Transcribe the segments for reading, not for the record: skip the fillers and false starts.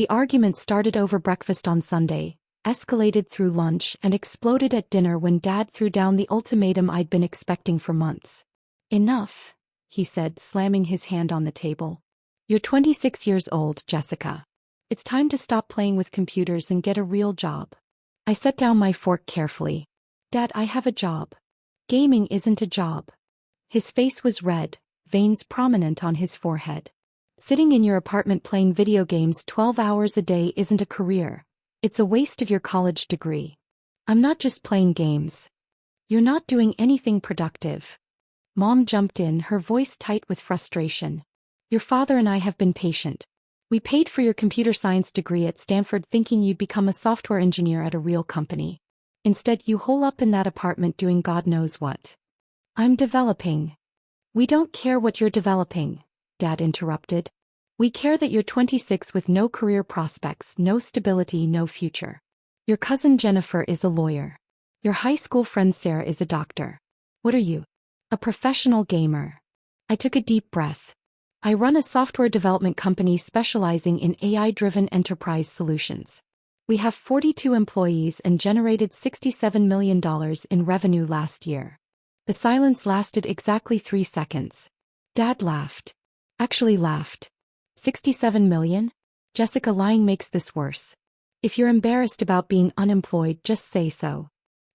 The argument started over breakfast on Sunday, escalated through lunch, and exploded at dinner when Dad threw down the ultimatum I'd been expecting for months. "Enough," he said, slamming his hand on the table. "You're 26 years old, Jessica. It's time to stop playing with computers and get a real job." I set down my fork carefully. "Dad, I have a job." "Gaming isn't a job." His face was red, veins prominent on his forehead. "Sitting in your apartment playing video games 12 hours a day isn't a career. It's a waste of your college degree." "I'm not just playing games." "You're not doing anything productive." Mom jumped in, her voice tight with frustration. "Your father and I have been patient. We paid for your computer science degree at Stanford thinking you'd become a software engineer at a real company. Instead, you hole up in that apartment doing God knows what." "I'm developing." "We don't care what you're developing," Dad interrupted. "We care that you're 26 with no career prospects, no stability, no future. Your cousin Jennifer is a lawyer. Your high school friend Sarah is a doctor. What are you?" "A professional gamer." I took a deep breath. "I run a software development company specializing in AI-driven enterprise solutions. We have 42 employees and generated $67 million in revenue last year." The silence lasted exactly 3 seconds. Dad laughed. Actually laughed. "67 million? Jessica, lying makes this worse. If you're embarrassed about being unemployed, just say so."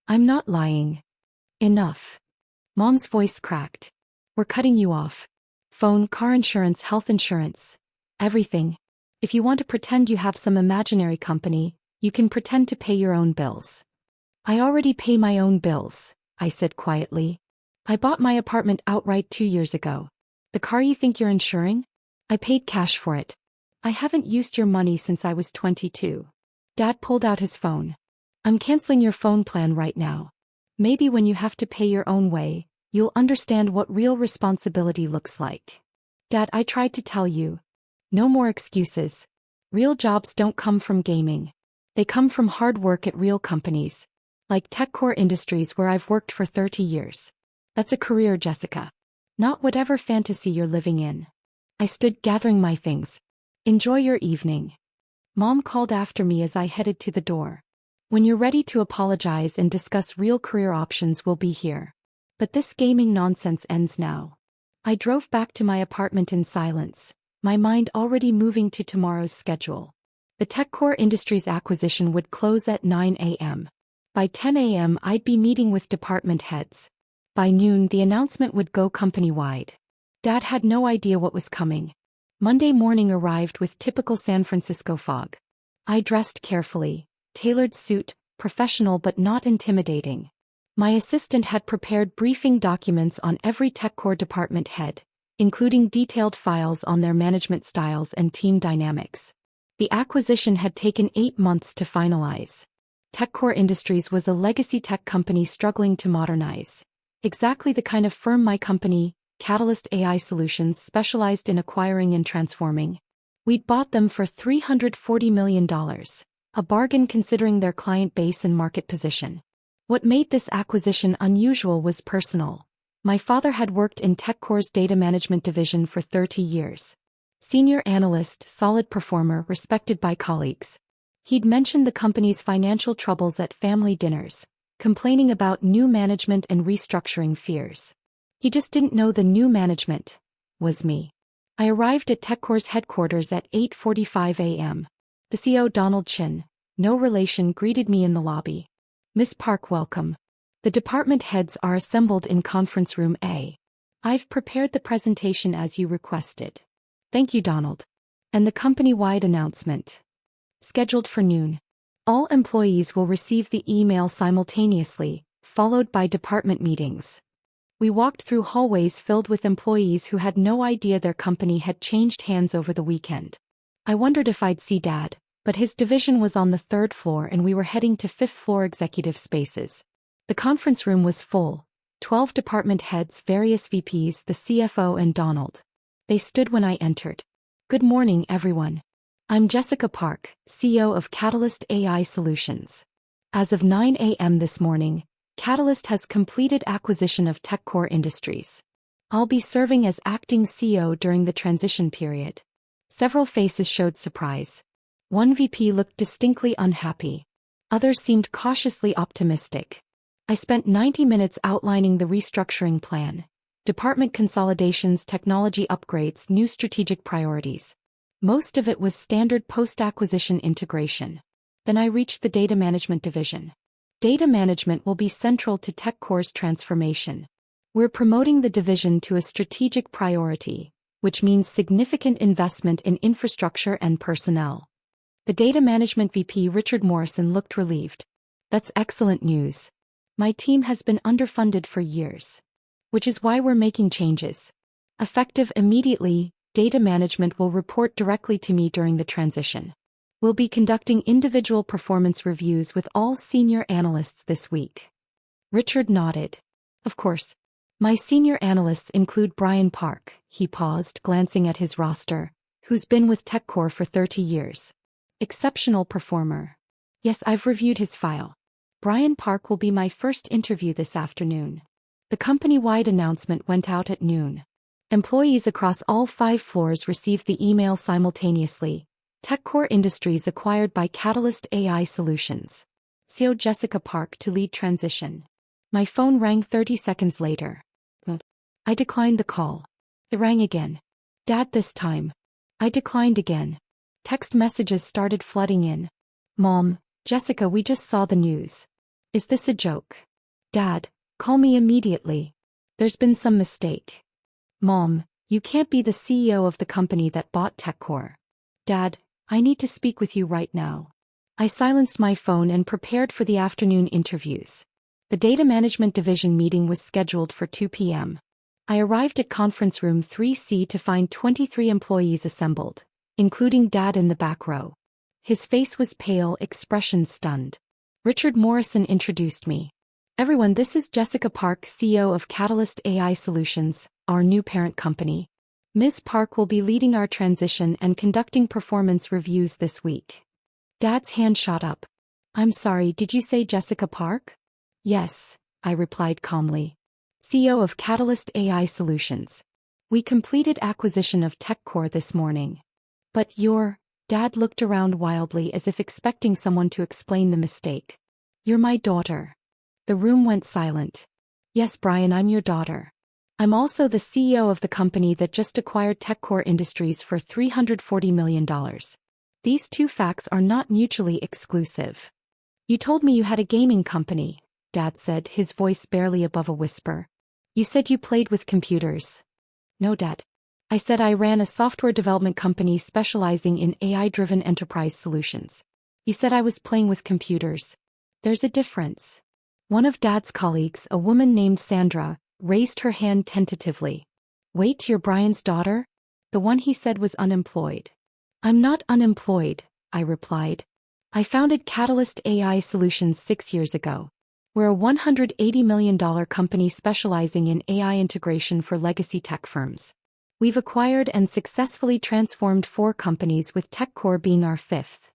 "I'm not lying." "Enough." Mom's voice cracked. "We're cutting you off. Phone, car insurance, health insurance. Everything. If you want to pretend you have some imaginary company, you can pretend to pay your own bills." "I already pay my own bills," I said quietly. "I bought my apartment outright 2 years ago. The car you think you're insuring? I paid cash for it. I haven't used your money since I was 22. Dad pulled out his phone. "I'm canceling your phone plan right now. Maybe when you have to pay your own way, you'll understand what real responsibility looks like." "Dad, I tried to tell you." "No more excuses. Real jobs don't come from gaming. They come from hard work at real companies. Like TechCore Industries, where I've worked for 30 years. That's a career, Jessica. Not whatever fantasy you're living in." I stood gathering my things. "Enjoy your evening." Mom called after me as I headed to the door. "When you're ready to apologize and discuss real career options, we'll be here. But this gaming nonsense ends now." I drove back to my apartment in silence, my mind already moving to tomorrow's schedule. The TechCore Industries acquisition would close at 9 a.m. By 10 a.m. I'd be meeting with department heads. By noon the announcement would go company-wide. Dad had no idea what was coming. Monday morning arrived with typical San Francisco fog. I dressed carefully, tailored suit, professional but not intimidating. My assistant had prepared briefing documents on every TechCore department head, including detailed files on their management styles and team dynamics. The acquisition had taken 8 months to finalize. TechCore Industries was a legacy tech company struggling to modernize. Exactly the kind of firm my company, Catalyst AI Solutions, specialized in acquiring and transforming. We'd bought them for $340 million, a bargain considering their client base and market position. What made this acquisition unusual was personal. My father had worked in TechCore's data management division for 30 years. Senior analyst, solid performer, respected by colleagues. He'd mentioned the company's financial troubles at family dinners, complaining about new management and restructuring fears. He just didn't know the new management was me. I arrived at TechCore's headquarters at 8:45 a.m. The CEO, Donald Chin, no relation, greeted me in the lobby. "Miss Park, welcome. The department heads are assembled in conference room A. I've prepared the presentation as you requested." "Thank you, Donald." "And the company-wide announcement. Scheduled for noon. All employees will receive the email simultaneously, followed by department meetings." We walked through hallways filled with employees who had no idea their company had changed hands over the weekend. I wondered if I'd see Dad, but his division was on the 3rd floor and we were heading to 5th floor executive spaces. The conference room was full, 12 department heads, various VPs, the CFO and Donald. They stood when I entered. "Good morning, everyone. I'm Jessica Park, CEO of Catalyst AI Solutions. As of 9 a.m. this morning, Catalyst has completed acquisition of TechCore Industries. I'll be serving as acting CEO during the transition period." Several faces showed surprise. One VP looked distinctly unhappy. Others seemed cautiously optimistic. I spent 90 minutes outlining the restructuring plan. Department consolidations, technology upgrades, new strategic priorities. Most of it was standard post-acquisition integration. Then I reached the data management division. Data management will be central to TechCore's transformation. We're promoting the division to a strategic priority, which means significant investment in infrastructure and personnel. The data management VP, Richard Morrison, looked relieved. That's excellent news. My team has been underfunded for years. Which is why we're making changes. Effective immediately, data management will report directly to me during the transition. We'll be conducting individual performance reviews with all senior analysts this week. Richard nodded. Of course. My senior analysts include Brian Park, he paused, glancing at his roster, who's been with TechCore for 30 years. Exceptional performer. Yes, I've reviewed his file. Brian Park will be my first interview this afternoon. The company-wide announcement went out at noon. Employees across all 5 floors received the email simultaneously. TechCore Industries acquired by Catalyst AI Solutions. CEO Jessica Park to lead transition. My phone rang 30 seconds later. I declined the call. It rang again. Dad this time. I declined again. Text messages started flooding in. Mom, Jessica, we just saw the news. Is this a joke? Dad, call me immediately. There's been some mistake. Mom, you can't be the CEO of the company that bought TechCore. Dad, I need to speak with you right now. I silenced my phone and prepared for the afternoon interviews. The data management division meeting was scheduled for 2 p.m. I arrived at conference room 3C to find 23 employees assembled, including Dad in the back row. His face was pale, expression stunned. Richard Morrison introduced me. Everyone, this is Jessica Park, CEO of Catalyst AI Solutions, our new parent company. Ms. Park will be leading our transition and conducting performance reviews this week. Dad's hand shot up. I'm sorry, did you say Jessica Park? Yes, I replied calmly. CEO of Catalyst AI Solutions. We completed acquisition of TechCore this morning. But Dad looked around wildly as if expecting someone to explain the mistake. You're my daughter. The room went silent. Yes, Brian, I'm your daughter. I'm also the CEO of the company that just acquired TechCore Industries for $340 million. These two facts are not mutually exclusive. You told me you had a gaming company, Dad said, his voice barely above a whisper. You said you played with computers. No, Dad. I said I ran a software development company specializing in AI-driven enterprise solutions. You said I was playing with computers. There's a difference. One of Dad's colleagues, a woman named Sandra, raised her hand tentatively. Wait, you're Brian's daughter? The one he said was unemployed. I'm not unemployed, I replied. I founded Catalyst AI Solutions 6 years ago. We're a $180 million company specializing in AI integration for legacy tech firms. We've acquired and successfully transformed 4 companies, with TechCore being our 5th.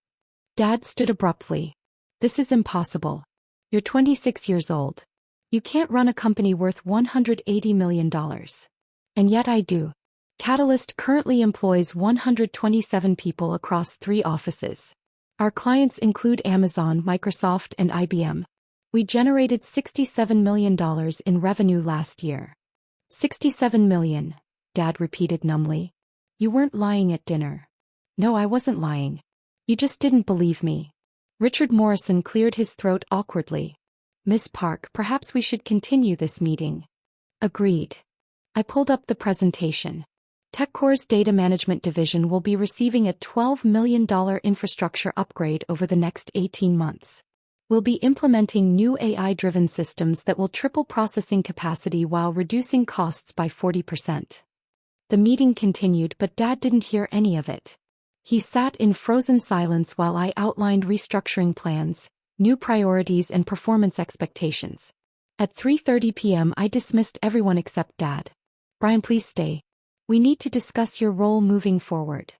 Dad stood abruptly. This is impossible. You're 26 years old. You can't run a company worth $180 million. And yet I do. Catalyst currently employs 127 people across 3 offices. Our clients include Amazon, Microsoft, and IBM. We generated $67 million in revenue last year. $67 million, Dad repeated numbly. You weren't lying at dinner. No, I wasn't lying. You just didn't believe me. Richard Morrison cleared his throat awkwardly. Miss Park, perhaps we should continue this meeting. Agreed. I pulled up the presentation. TechCore's data management division will be receiving a $12 million infrastructure upgrade over the next 18 months. We'll be implementing new AI-driven systems that will triple processing capacity while reducing costs by 40%. The meeting continued, but Dad didn't hear any of it. He sat in frozen silence while I outlined restructuring plans, new priorities, and performance expectations. At 3:30 p.m. I dismissed everyone except Dad. Brian, please stay. We need to discuss your role moving forward.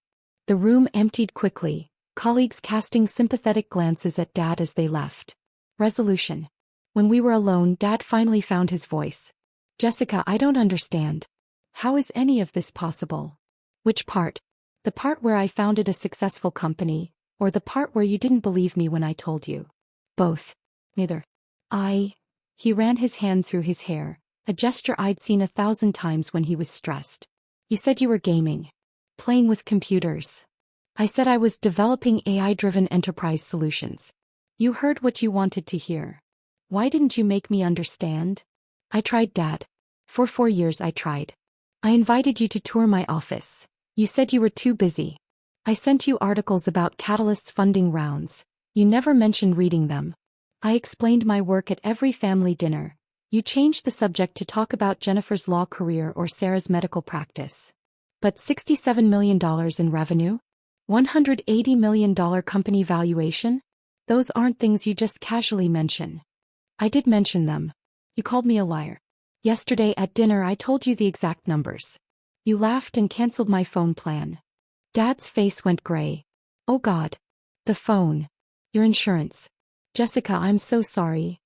The room emptied quickly, colleagues casting sympathetic glances at Dad as they left. Resolution. When we were alone, Dad finally found his voice. Jessica, I don't understand. How is any of this possible? Which part? The part where I founded a successful company, Or the part where you didn't believe me when I told you? Both. Neither. He ran his hand through his hair, a gesture I'd seen 1,000 times when he was stressed. You said you were gaming. Playing with computers. I said I was developing AI-driven enterprise solutions. You heard what you wanted to hear. Why didn't you make me understand? I tried, Dad. For 4 years I tried. I invited you to tour my office. You said you were too busy. I sent you articles about Catalyst's funding rounds. You never mentioned reading them. I explained my work at every family dinner. You changed the subject to talk about Jennifer's law career or Sarah's medical practice. But $67 million in revenue? $180 million company valuation? Those aren't things you just casually mention. I did mention them. You called me a liar. Yesterday at dinner I told you the exact numbers. You laughed and canceled my phone plan. Dad's face went gray. Oh God. The phone. Your insurance. Jessica, I'm so sorry.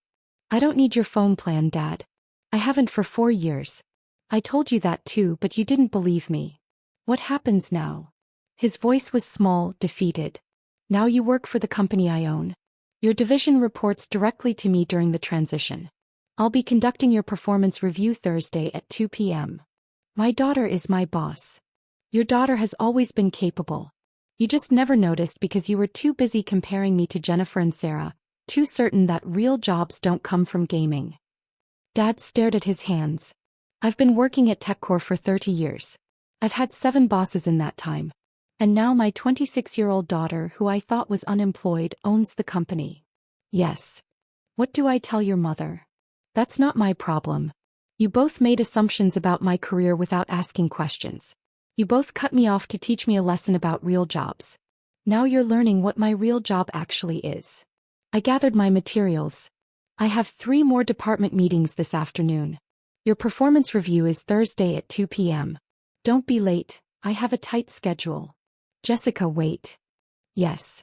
I don't need your phone plan, Dad. I haven't for 4 years. I told you that too, but you didn't believe me. What happens now? His voice was small, defeated. Now you work for the company I own. Your division reports directly to me during the transition. I'll be conducting your performance review Thursday at 2 p.m. My daughter is my boss. Your daughter has always been capable. You just never noticed because you were too busy comparing me to Jennifer and Sarah, too certain that real jobs don't come from gaming. Dad stared at his hands. I've been working at TechCore for 30 years. I've had 7 bosses in that time. And now my 26-year-old daughter, who I thought was unemployed, owns the company. Yes. What do I tell your mother? That's not my problem. You both made assumptions about my career without asking questions. You both cut me off to teach me a lesson about real jobs. Now you're learning what my real job actually is. I gathered my materials. I have 3 more department meetings this afternoon. Your performance review is Thursday at 2 p.m. Don't be late, I have a tight schedule. Jessica, wait. Yes.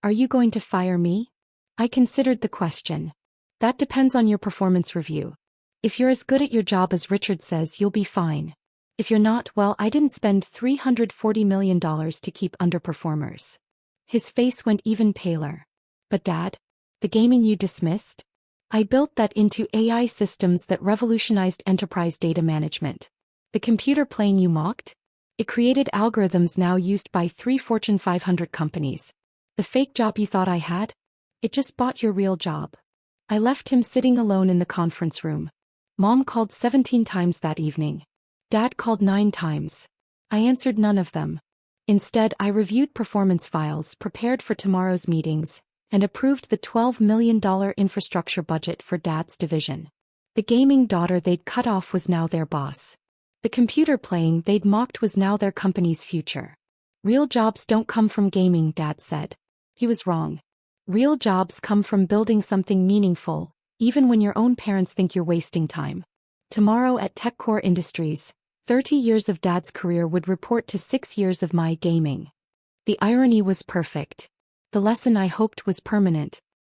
Are you going to fire me? I considered the question. That depends on your performance review. If you're as good at your job as Richard says, you'll be fine. If you're not, well, I didn't spend $340 million to keep underperformers. His face went even paler. But Dad, the gaming you dismissed? I built that into AI systems that revolutionized enterprise data management. The computer playing you mocked? It created algorithms now used by 3 Fortune 500 companies. The fake job you thought I had? It just bought your real job. I left him sitting alone in the conference room. Mom called 17 times that evening. Dad called 9 times. I answered none of them. Instead, I reviewed performance files, prepared for tomorrow's meetings, and approved the $12 million infrastructure budget for Dad's division. The gaming daughter they'd cut off was now their boss. The computer playing they'd mocked was now their company's future. Real jobs don't come from gaming, Dad said. He was wrong. Real jobs come from building something meaningful, even when your own parents think you're wasting time. Tomorrow at TechCore Industries, 30 years of Dad's career would report to 6 years of my gaming. The irony was perfect. The lesson I hoped was permanent,